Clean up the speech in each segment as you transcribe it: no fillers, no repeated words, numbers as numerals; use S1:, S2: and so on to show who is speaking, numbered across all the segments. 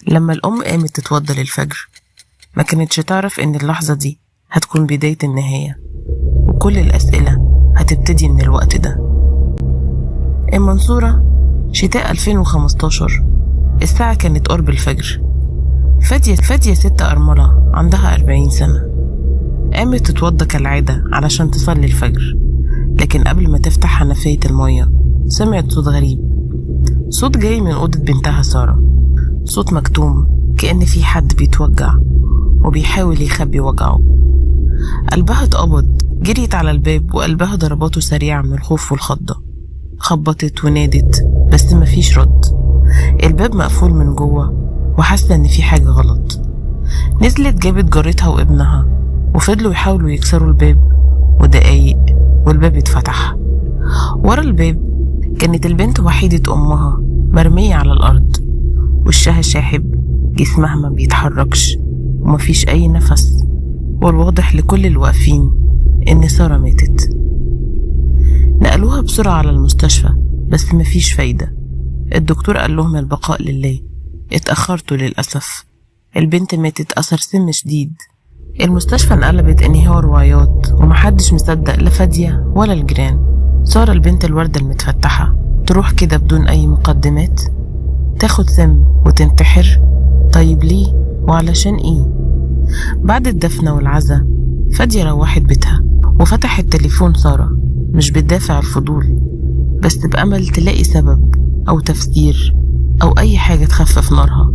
S1: لما الأم قامت تتوضى للفجر ما كانتش تعرف إن اللحظة دي هتكون بداية النهاية، وكل الأسئلة هتبتدي من الوقت ده. المنصورة، شتاء 2015. الساعة كانت قرب الفجر. فادية ست أرملة عندها 40 سنة قامت تتوضى كالعادة علشان تصلي الفجر، لكن قبل ما تفتح حنفية المية سمعت صوت غريب. صوت جاي من أوضة بنتها سارة، صوت مكتوم كأن في حد بيتوجع وبيحاول يخبي وجعه. قلبها اتقبض، جريت على الباب وقلبها ضرباته سريعة من الخوف والخضة. خبطت ونادت بس مفيش رد. الباب مقفول من جوه وحاسة ان في حاجة غلط. نزلت جابت جارتها وابنها وفضلوا يحاولوا يكسروا الباب، ودقايق والباب اتفتح. ورا الباب كانت البنت وحيدة أمها مرمية على الأرض، وشها شاحب، جسمها ما بيتحركش ومفيش أي نفس، والواضح لكل الواقفين إن سارة ماتت. نقلوها بسرعة على المستشفى بس مفيش فايدة. الدكتور قال لهم البقاء لله. اتأخرتوا للأسف، البنت ماتت أثر سم شديد. المستشفى انقلبت انهيار وعياط ومحدش مصدق لا فادية ولا الجيران. سارة البنت الوردة المتفتحة تروح كده بدون أي مقدمات، تاخد سم وتنتحر؟ طيب ليه وعلشان ايه؟ بعد الدفنة والعزا فادية روحت بيتها وفتحت تليفون سارة، مش بتدافع الفضول بس بأمل تلاقي سبب أو تفسير أو أي حاجة تخفف نارها،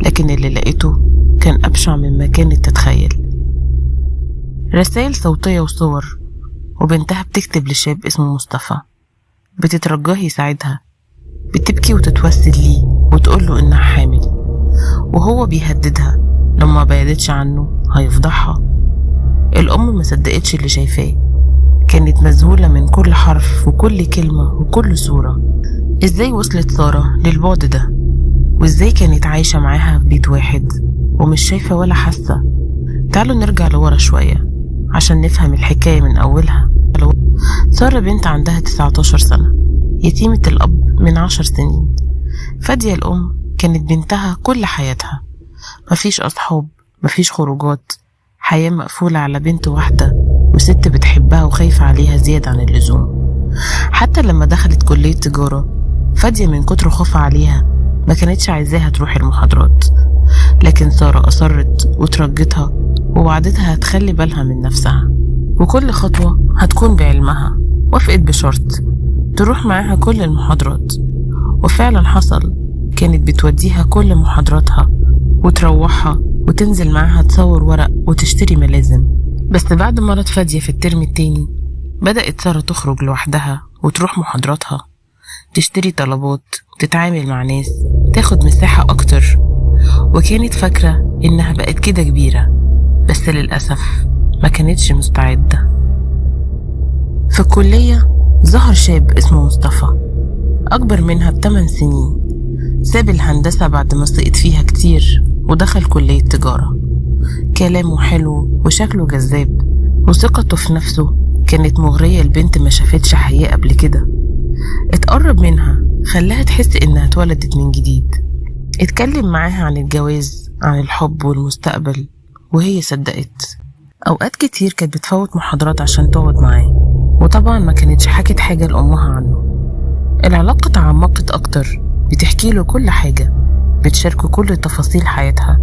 S1: لكن اللي لقيته كان أبشع مما كانت تتخيل. رسائل صوتية وصور، وبنتها بتكتب لشاب اسمه مصطفى بتترجاه يساعدها، بتبكي وتتوسل ليه وتقوله إنها حامل، وهو بيهددها لما ما بعدتش عنه هيفضحها. الأم ما صدقتش اللي شايفاه، كانت مذهولة من كل حرف وكل كلمة وكل صورة. إزاي وصلت سارة للبعد ده؟ وإزاي كانت عايشة معاها في بيت واحد ومش شايفة ولا حاسة؟ تعالوا نرجع لورا شوية عشان نفهم الحكاية من أولها. سارة بنت عندها 19 سنة، يتيمة الأب من 10 سنين. فادية الأم كانت بنتها كل حياتها، مفيش أصحاب، مفيش خروجات، حياة مقفولة على بنت واحدة وست بتحبها وخايفة عليها زيادة عن اللزوم. حتى لما دخلت كلية تجارة، فادية من كتر خوفها عليها ما كانتش عايزاها تروح المحاضرات، لكن سارة أصرت وترجتها ووعدتها هتخلي بالها من نفسها وكل خطوة هتكون بعلمها. وافقت بشرط تروح معاها كل المحاضرات، وفعلا حصل. كانت بتوديها كل محاضراتها وتروحها وتنزل معاها تصور ورق وتشتري ملازم. بس بعد مرض فادية في الترم التاني بدأت سارة تخرج لوحدها وتروح محاضراتها، تشتري طلبات، تتعامل مع ناس، تاخد مساحة أكتر، وكانت فاكرة إنها بقت كده كبيرة، بس للأسف ما كانتش مستعدة. في الكلية ظهر شاب اسمه مصطفى أكبر منها ب8 سنين، ساب الهندسة بعد ما سقط فيها كتير ودخل كلية تجارة. كلامه حلو وشكله جذاب وثقته في نفسه كانت مغرية. البنت ما شافتش حياة قبل كده. اتقرب منها خلاها تحس إنها اتولدت من جديد. اتكلم معاها عن الجواز، عن الحب والمستقبل، وهي صدقت. أوقات كتير كانت بتفوت محاضرات عشان تقعد معاه، وطبعا ما كانتش حكت حاجة لأمها عنه. العلاقة تعمقت أكتر، بتحكي له كل حاجة، بتشاركه كل تفاصيل حياتها.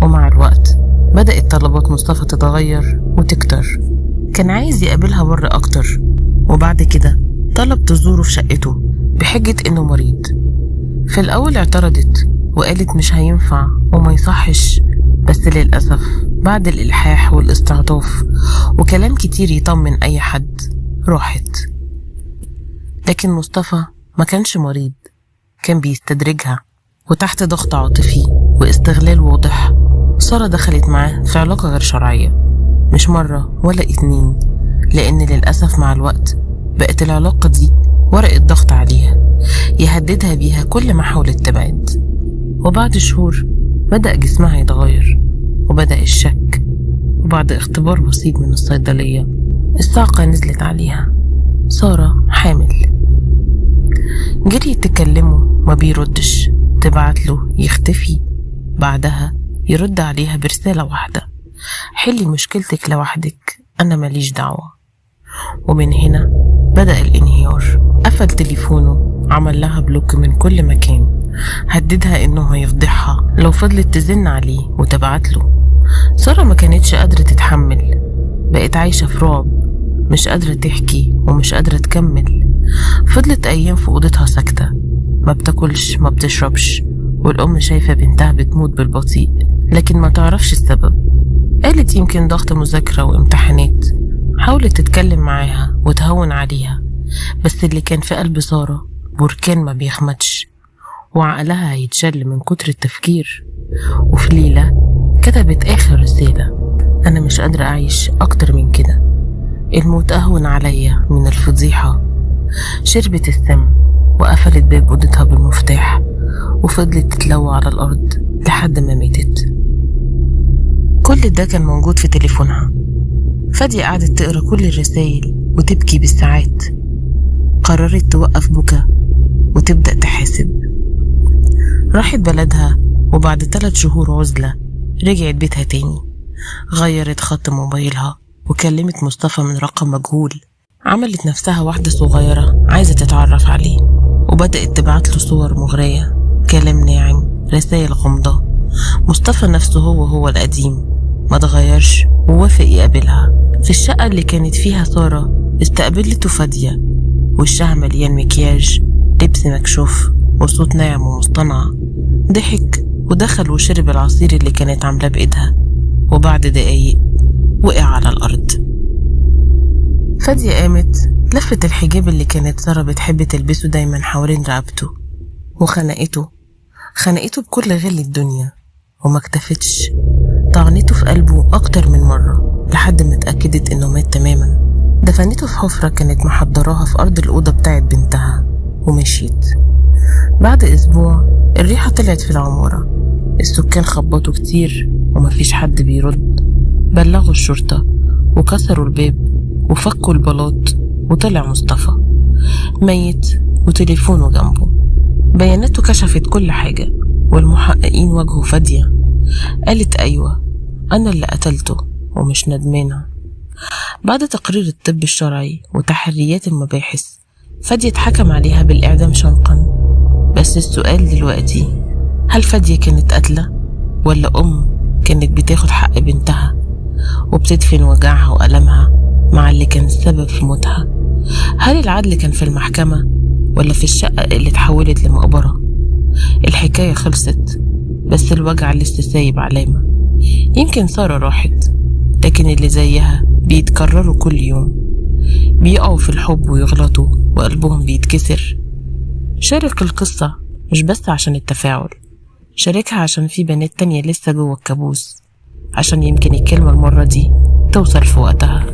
S1: ومع الوقت بدأت طلبات مصطفى تتغير وتكتر. كان عايز يقابلها بره أكتر، وبعد كده طلب تزوره في شقته بحجة إنه مريض. في الأول اعترضت وقالت مش هينفع وما يصحش، بس للأسف بعد الإلحاح والاستعطاف وكلام كتير يطمن أي حد راحت. لكن مصطفى ما كانش مريض، كان بيستدرجها، وتحت ضغط عاطفي واستغلال واضح سارة دخلت معاه في علاقة غير شرعية، مش مرة ولا 2، لأن للأسف مع الوقت بقت العلاقة دي ورقة ضغط عليها يهددها بيها كل ما حاولت تبعد. وبعد شهور بدأ جسمها يتغير وبدأ الشك، وبعد اختبار بسيط من الصيدلية الصاعقة نزلت عليها. سارة حامل. جريت تكلمه ما بيردش، تبعت له يختفي، بعدها يرد عليها برسالة واحدة: حلي مشكلتك لوحدك، أنا ماليش دعوة. ومن هنا بدأ الانهيار. قفل تليفونه، عمل لها بلوك من كل مكان، هددها إنه هيفضحها لو فضلت تزن عليه وتبعتله. سارة ما كانتش قادرة تتحمل، بقت عايشة في رعب، مش قادرة تحكي ومش قادرة تكمل. فضلت أيام في أوضتها ساكتة، ما بتاكلش ما بتشربش، والأم شايفة بنتها بتموت بالبطيء لكن ما تعرفش السبب. قالت يمكن ضغط مذاكرة وامتحانات. حاولت تتكلم معاها وتهون عليها، بس اللي كان في قلب سارة بركان ما بيخمدش، وعقلها هيتشل من كتر التفكير. وفي ليلة كتبت آخر رسالة: أنا مش قادرة أعيش أكتر من كده، الموت أهون عليا من الفضيحة. شربت السم وقفلت باب أوضتها بالمفتاح، وفضلت تتلوى على الأرض لحد ما ماتت. كل ده كان موجود في تليفونها. فادية قعدت تقرأ كل الرسايل وتبكي بالساعات. قررت توقف بكا وتبدأ تحاسب. راحت بلدها، وبعد 3 شهور عزلة رجعت بيتها تاني. غيرت خط موبايلها وكلمت مصطفى من رقم مجهول. عملت نفسها واحدة صغيرة عايزة تتعرف عليه، وبدأت تبعتله صور مغرية، كلام ناعم، رسائل غامضة. مصطفى نفسه هو القديم، ما تغيرش ووافق يقابلها. في الشقة اللي كانت فيها سارة استقبلته فادية، وشها مليان مكياج، لبس مكشوف، وصوت ناعم ومصطنع. ضحك ودخل وشرب العصير اللي كانت عاملاه بإيدها، وبعد دقايق وقع على الأرض. فادية قامت لفت الحجاب اللي كانت سارة بتحب تلبسه دايما حوالين رقبته، وخنقته بكل غل الدنيا، وما اكتفتش، طعنته في قلبه أكتر من مرة لحد ما اتأكدت إنه مات تماما. دفنته في حفرة كانت محضراها في أرض الأوضة بتاعت بنتها ومشيت. بعد أسبوع الريحة طلعت في العمارة، السكان خبطوا كتير ومفيش حد بيرد. بلغوا الشرطة وكسروا الباب وفكوا البلاط، وطلع مصطفى ميت وتليفونه جنبه. بياناته كشفت كل حاجة، والمحققين واجهوا فادية. قالت أيوة، أنا اللي قتلته ومش ندمانة. بعد تقرير الطب الشرعي وتحريات المباحث، فادية اتحكم عليها بالإعدام شنقا. بس السؤال دلوقتي، هل فادية كانت قاتلة ولا كانت بتاخد حق بنتها وبتدفن وجعها وألمها مع اللي كان السبب في موتها؟ هل العدل كان في المحكمة ولا في الشقة اللي اتحولت لمقبرة؟ الحكاية خلصت، بس الوجع لسه سايب علامة. يمكن سارة راحت، لكن اللي زيها بيتكرروا كل يوم، بيقعوا في الحب ويغلطوا وقلبهم بيتكسر. شارك القصة مش بس عشان التفاعل، شاركها عشان في بنات تانية لسه جوه الكابوس، عشان يمكن الكلمة المرة دي توصل في وقتها.